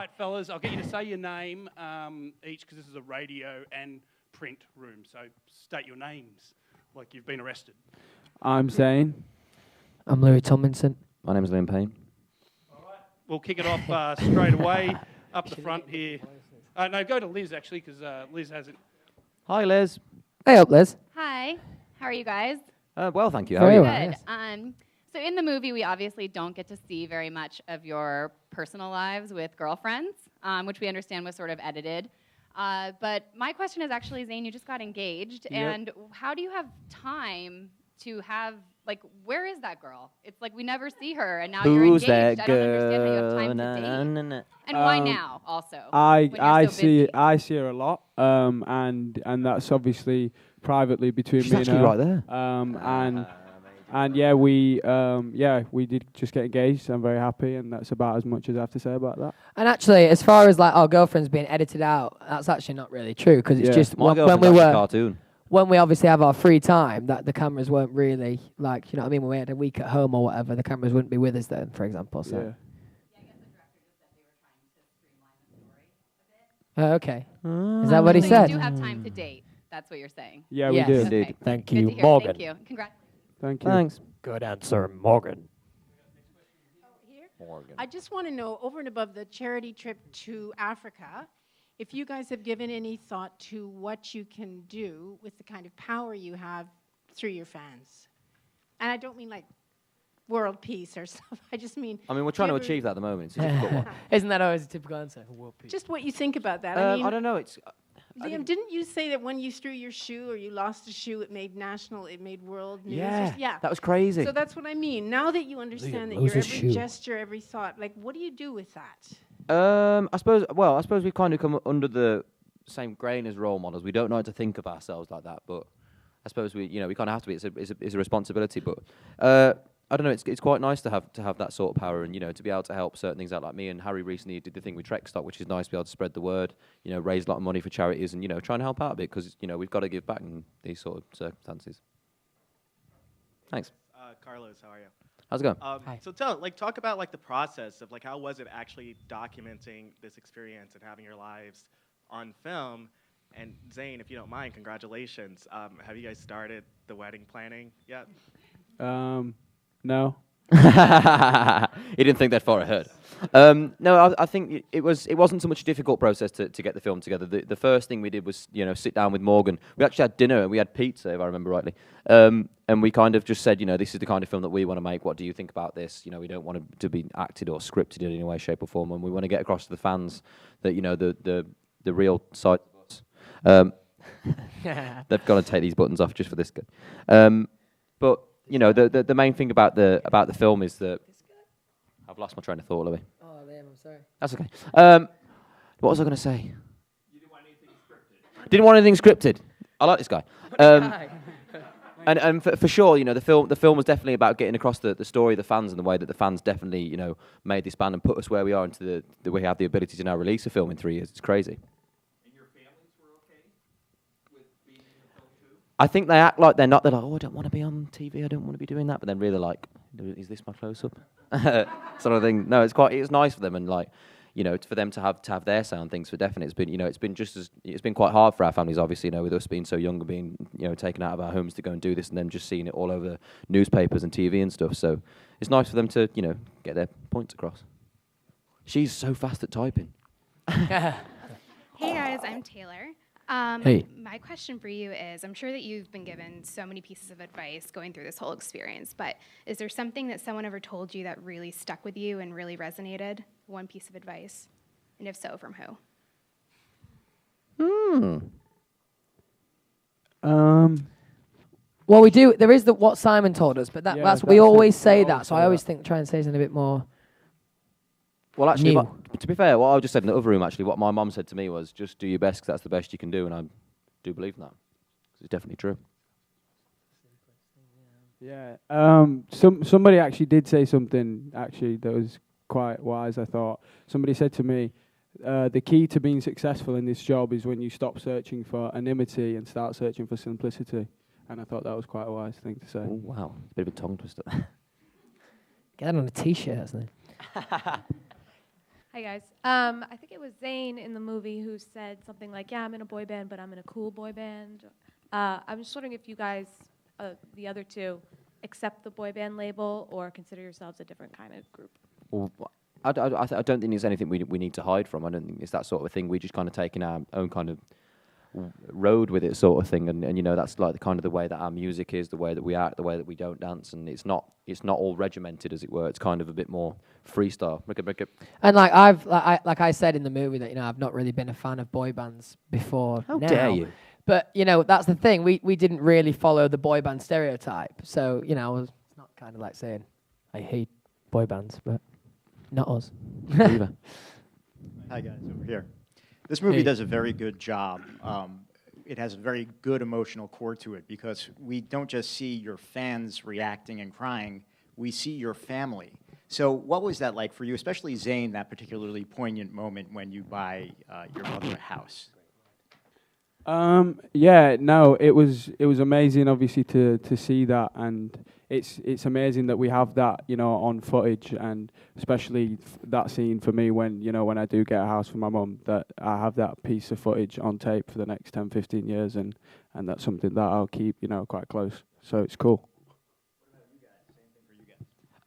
right, fellas, I'll get you to say your name each, because this is a radio and print room. So state your names like you've been arrested. I'm Zayn. I'm Louis Tomlinson. My name is Liam Payne. All right, we'll kick it off straight away up the front here. No, go to Liz, actually, because Liz hasn't. Hi, Liz. Hey up, Liz. Hi, how are you guys? Well, thank you. How are Very you? well. Good. Yes. So in the movie, we obviously don't get to see very much of your personal lives with girlfriends, which we understand was sort of edited. But my question is actually, Zayn, you just got engaged, and how do you have time to have, like, where is that girl? It's like we never see her, and now you're Who's engaged. that I don't understand how you have time girl? to Na, date. na, na. And why now, also? I when you're so busy? see her a lot, and that's obviously privately between She's me and actually her. right there. And we did just get engaged. I'm very happy, and that's about as much as I have to say about that. And actually, as far as like our girlfriends being edited out, that's actually not really true because it's Yeah. just My when girlfriend's we actually a were cartoon. when we obviously have our free time, that the cameras weren't really like, you know what I mean, when we had a week at home or whatever, the cameras wouldn't be with us then, for example. So. Yeah. Okay. Is that what he So said? you do have time to date. That's what you're saying. Yeah, Yes. we do. Indeed. Okay. Thank Good you, to hear. Morgan. Thank you. Congrats. Thank you. Thanks. Good answer, Morgan. Here? Morgan. I just want to know, over and above the charity trip to Africa, if you guys have given any thought to what you can do with the kind of power you have through your fans. And I don't mean like world peace or stuff. I just mean I mean, we're trying to give her- achieve that at the moment. It's a difficult one. Isn't that always a typical answer? just what you think about that. I don't know. It's. Liam, didn't you say that when you threw your shoe or you lost a shoe, it made world news? Yeah. That was crazy. So that's what I mean. Now that you understand that lose your his every shoe. gesture, every thought, like, what do you do with that? I suppose we've kind of come under the same grain as role models. We don't know how to think of ourselves like that, but I suppose we kind of have to be. It's a responsibility, but I don't know. It's quite nice to have that sort of power, and to be able to help certain things out. Like me and Harry recently did the thing with Trek Stock, which is nice to be able to spread the word. Raise a lot of money for charities, and try and help out a bit because we've got to give back in these sort of circumstances. Thanks. Carlos, how are you? How's it going? Hi. So talk about the process of how was it actually documenting this experience and having your lives on film. And Zayn, if you don't mind, congratulations. Have you guys started the wedding planning yet? No. He didn't think that far ahead. No, I think it wasn't so much a difficult process to get the film together. The first thing we did was sit down with Morgan. We actually had dinner and we had pizza, if I remember rightly. And we kind of just said, this is the kind of film that we want to make. What do you think about this? We don't want it to be acted or scripted in any way, shape, or form. And we want to get across to the fans that the real side of us. They've got to take these buttons off just for this guy. But the main thing about the film is that I've lost my train of thought, Louis. Oh, Liam, I'm sorry. That's okay. What was I going to say? You didn't want anything scripted. Didn't want anything scripted. I like this guy. And for sure, the film was definitely about getting across the story of the fans and the way that the fans definitely made this band and put us where we are into the way we have the ability to now release a film in 3 years. It's crazy. I think they act like they're not. They're like, oh, I don't want to be on TV. I don't want to be doing that. But then really like, is this my close-up? Sort of thing. No, it's nice for them and for them to have their sound things for definite. It's been quite hard for our families, obviously, with us being so young and being, taken out of our homes to go and do this and then just seeing it all over newspapers and TV and stuff. So it's nice for them to, get their points across. She's so fast at typing. Hey guys, I'm Taylor. Hey. My question for you is, I'm sure that you've been given so many pieces of advice going through this whole experience, but is there something that someone ever told you that really stuck with you and really resonated? One piece of advice? And if so, from who? Well, we do. There is what Simon told us, but that's we always say that. So I always try and say something a bit more. Well, actually, new. to be fair, what I just said in the other room, actually, what my mum said to me was, just do your best because that's the best you can do, and I do believe in that. It's definitely true. Yeah. Somebody actually did say something actually that was quite wise. I thought somebody said to me, the key to being successful in this job is when you stop searching for anonymity and start searching for simplicity. And I thought that was quite a wise thing to say. Oh, wow. It's a bit of a tongue twister. Get that on a T-shirt, isn't it? Hi guys. I think it was Zayn in the movie who said something like, "Yeah, I'm in a boy band, but I'm in a cool boy band." I'm just wondering if you guys, the other two, accept the boy band label or consider yourselves a different kind of group. Well, I don't think there's anything we need to hide from. I don't think it's that sort of thing. We just kind of taking our own kind of road with it, sort of thing. And you know, that's like the kind of the way that our music is, the way that we act, the way that we don't dance, and it's not all regimented, as it were. It's kind of a bit more freestyle. And like I said in the movie that I've not really been a fan of boy bands before. How now. dare you? But that's the thing. We didn't really follow the boy band stereotype. So it's not kind of like saying I hate boy bands, but not us. Hi guys, over here. This movie does a very good job. It has a very good emotional core to it because we don't just see your fans reacting and crying, we see your family. So what was that like for you, especially Zayn, that particularly poignant moment when you buy your mother a house? Yeah, no, it was amazing, obviously, to see that, and it's amazing that we have that, on footage, and especially that scene for me when I do get a house for my mum, that I have that piece of footage on tape for the next 10, 15 years, and that's something that I'll keep, quite close. So it's cool.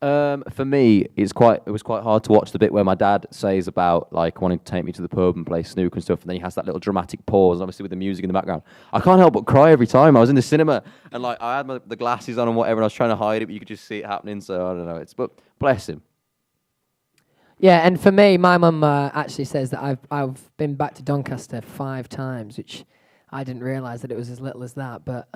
For me, it was quite hard to watch the bit where my dad says about like wanting to take me to the pub and play snooker and stuff, and then he has that little dramatic pause, and obviously with the music in the background. I can't help but cry every time. I was in the cinema and like I had the glasses on and whatever, and I was trying to hide it, but you could just see it happening. So I don't know. But bless him. Yeah, and for me, my mum actually says that I've been back to Doncaster 5 times, which I didn't realise that it was as little as that, but.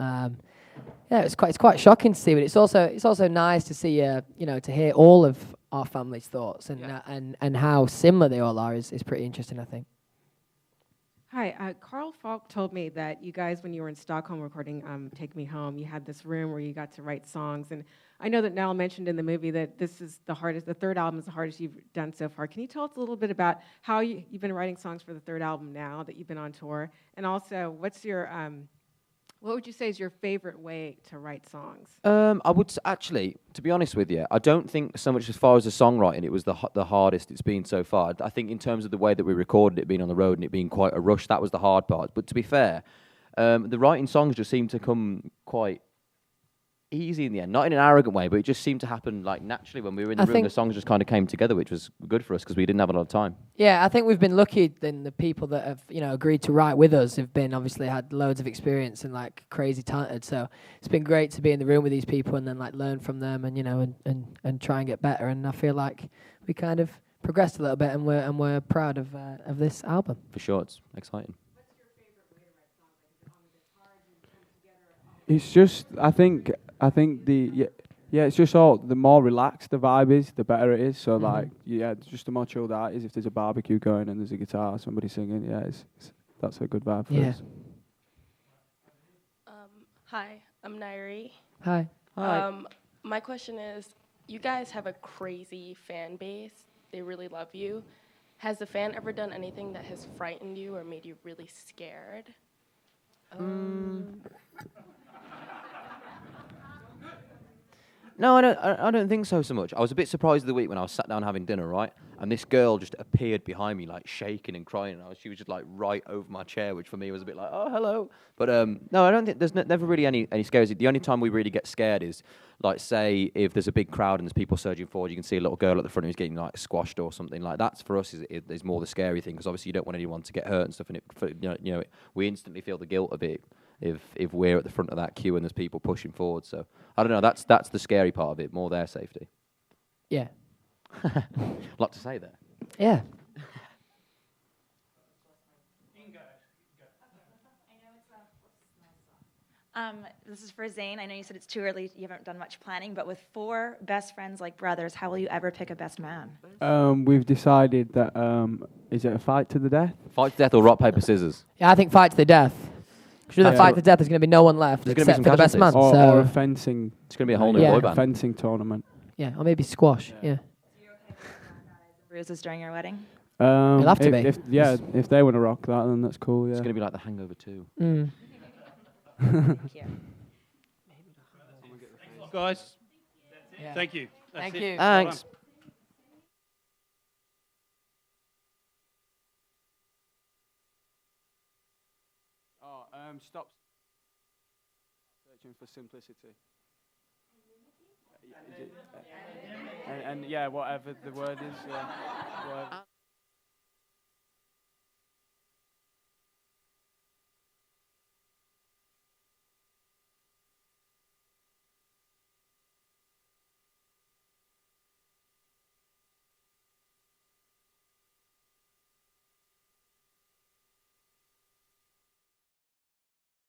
Yeah, it's quite shocking to see, but it's also nice to see to hear all of our family's thoughts and how similar they all are is pretty interesting, I think. Hi, Carl Falk told me that you guys, when you were in Stockholm recording "Take Me Home," you had this room where you got to write songs, and I know that Nell mentioned in the movie that this is the hardest. The third album is the hardest you've done so far. Can you tell us a little bit about how you've been writing songs for the third album now that you've been on tour, and also what's your what would you say is your favorite way to write songs? I would actually, to be honest with you, I don't think so much as far as the songwriting, it was the hardest it's been so far. I think in terms of the way that we recorded it, being on the road and it being quite a rush, that was the hard part. But to be fair, the writing songs just seemed to come quite easy in the end. Not in an arrogant way, but it just seemed to happen like naturally when we were in the room. The songs just kind of came together, which was good for us because we didn't have a lot of time. Yeah, I think we've been lucky. Then the people that have agreed to write with us have been obviously had loads of experience and like crazy talented. So it's been great to be in the room with these people and then like learn from them and and try and get better. And I feel like we kind of progressed a little bit and we're proud of this album. For sure, it's exciting. It's just I think it's just all the more relaxed the vibe is, the better it is. So like just the more chilled out is. If there's a barbecue going and there's a guitar, somebody singing, that's a good vibe for us. Hi, I'm Nairi. Hi. My question is, you guys have a crazy fan base. They really love you. Has a fan ever done anything that has frightened you or made you really scared? No, I don't think so much. I was a bit surprised the week when I was sat down having dinner, right? And this girl just appeared behind me, like shaking and crying. And she was just like right over my chair, which for me was a bit like, oh, hello. But no, I don't think there's never really any scares. The only time we really get scared is, like, say, if there's a big crowd and there's people surging forward, you can see a little girl at the front who's getting like squashed or something like that. For us is more the scary thing because obviously you don't want anyone to get hurt and stuff. And we instantly feel the guilt of it. If we're at the front of that queue and there's people pushing forward. So, I don't know, that's the scary part of it, more their safety. Yeah. A lot to say there. Yeah. This is for Zayn. I know you said it's too early, you haven't done much planning, but with 4 best friends like brothers, how will you ever pick a best man? We've decided that, is it a fight to the death? Fight to death or rock, paper, scissors? Yeah, I think fight to the death. Because the fight to death, there's going to be no one left except for the best man. Or a fencing. It's going to be a whole new boy band. Fencing tournament. Yeah, or maybe squash. Yeah. Bruises during your wedding? It'll have to be. If they want to rock that, then that's cool. Yeah. It's going to be like The Hangover 2. Thank you. Guys, Yeah. thank you. That's Thank it. you. Thanks. Stop searching for simplicity. Is it, and yeah, whatever the word is. Yeah, whatever.